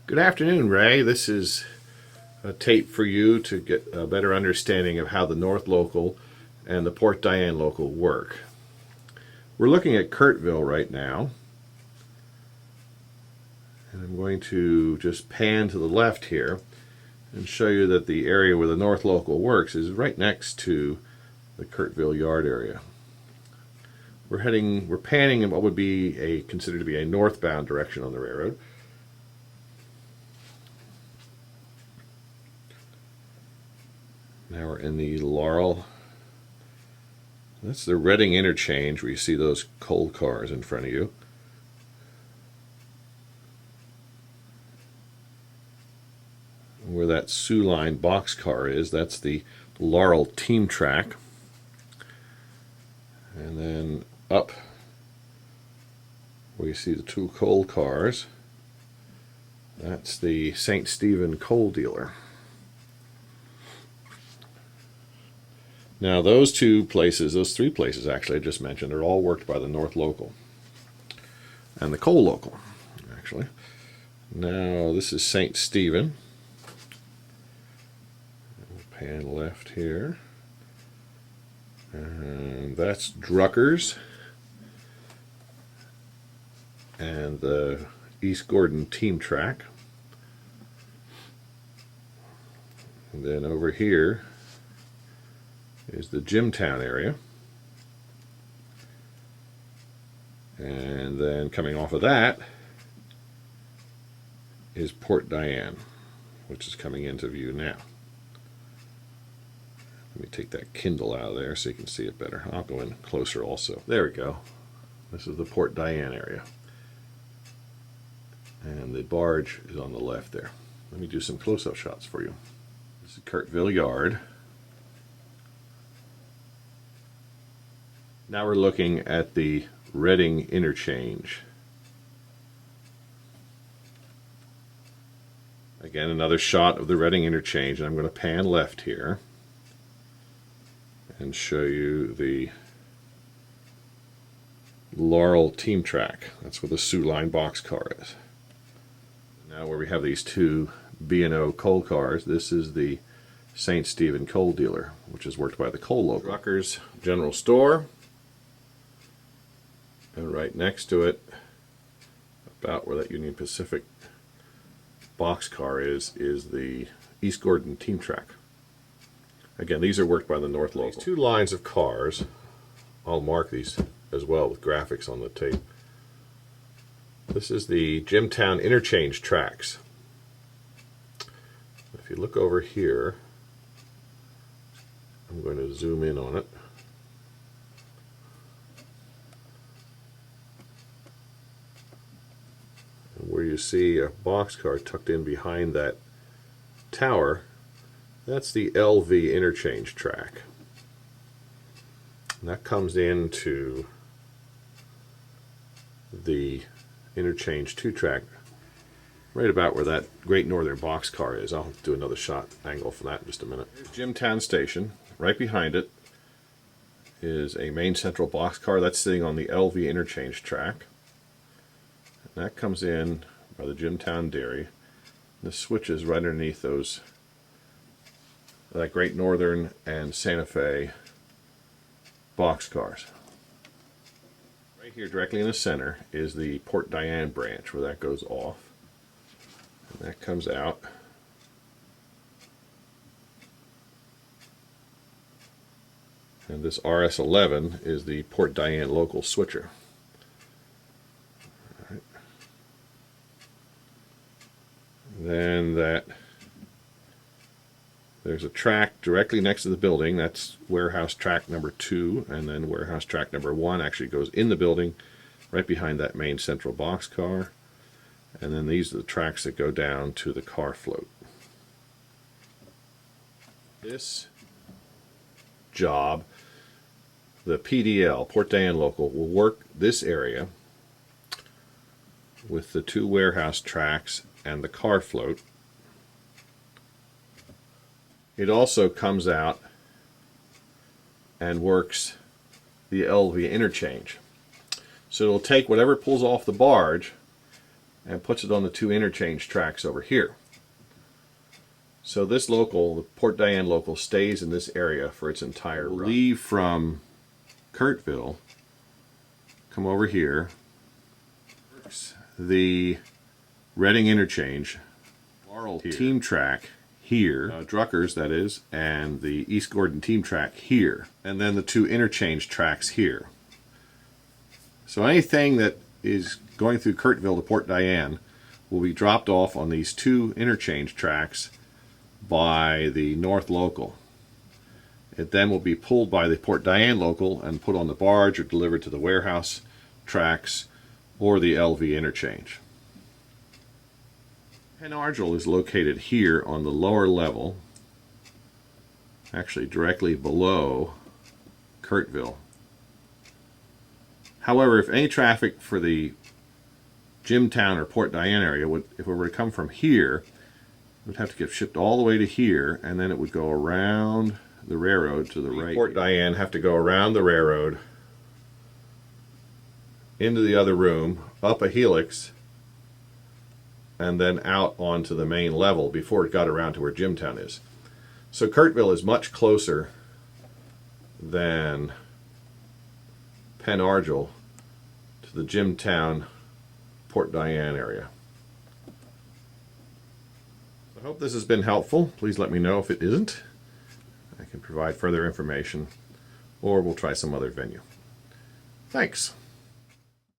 Good afternoon, Ray. This is a tape for you to get a better understanding of how the North Local and the Port Diane Local work. We're looking at Kirtville right now, and I'm going to just pan to the left here and show you that the area where the North Local works is right next to the Kirtville Yard area. We're panning in what would be considered to be a northbound direction on the railroad. Now we're in the Laurel. That's the Reading interchange where you see those coal cars in front of you. Where that Sioux Line boxcar is, that's the Laurel team track. And then up where you see the two coal cars, that's the St. Stephen coal dealer. Now those three places actually I just mentioned, are all worked by the North Local and the Coal Local, actually. Now this is St. Stephen. We'll pan left here. And that's Drucker's and the East Gordon team track. And then over here is the Jimtown area, and then coming off of that is Port Diane, which is coming into view now. Let me take that Kindle out of there so you can see it better. I'll go in closer also. There we go. This is the Port Diane area, and the barge is on the left there. Let me do some close-up shots for you. This is Kirtville Yard. Now we're looking at the Reading interchange. Again, another shot of the Reading interchange, and I'm going to pan left here and show you the Laurel team track. That's where the Sioux Line boxcar is. Now where we have these two B&O coal cars, this is the St. Stephen coal dealer, which is worked by the Coal Local. Drucker's General Store. And right next to it, about where that Union Pacific boxcar is the East Gordon team track. Again, these are worked by the North Local. These two lines of cars, I'll mark these as well with graphics on the tape. This is the Jimtown interchange tracks. If you look over here, I'm going to zoom in on it. Where you see a boxcar tucked in behind that tower, that's the LV interchange track. And that comes into the interchange 2 track right about where that Great Northern boxcar is. I'll do another shot angle for that in just a minute. Here's Jimtown Station. Right behind it is a Main Central boxcar that's sitting on the LV interchange track. That comes in by the Jimtown Dairy. The switch is right underneath that Great Northern and Santa Fe boxcars. Right here, directly in the center, is the Port Diane branch where that goes off. And that comes out. And this RS11 is the Port Diane local switcher. Then there's a track directly next to the building. That's warehouse track number 2, and then warehouse track number 1 actually goes in the building right behind that Main Central boxcar. And then these are the tracks that go down to the car float. This job, the PDL, Port Diane Local, will work this area with the 2 warehouse tracks and the car float. It also comes out and works the LV interchange. So it'll take whatever pulls off the barge and puts it on the 2 interchange tracks over here. So this local, the Port Diane local, stays in this area for its entire run. Leave from Kirtville, come over here, the Reading interchange, Laurel team track here, Druckers that is, and the East Gordon team track here, and then the 2 interchange tracks here. So anything that is going through Kirtville to Port Diane will be dropped off on these 2 interchange tracks by the North local. It then will be pulled by the Port Diane local and put on the barge or delivered to the warehouse tracks or the LV interchange. Penargil is located here on the lower level, actually directly below Kirtville. However, if any traffic for the Jimtown or Port Diane area if it were to come from here, it would have to get shipped all the way to here, and then it would go around the railroad to the right. Port Diane have to go around the railroad into the other room, up a helix, and then out onto the main level before it got around to where Jimtown is. So Kirtville is much closer than Penargil to the Jimtown, Port Diane area. I hope this has been helpful. Please let me know if it isn't. I can provide further information, or we'll try some other venue. Thanks.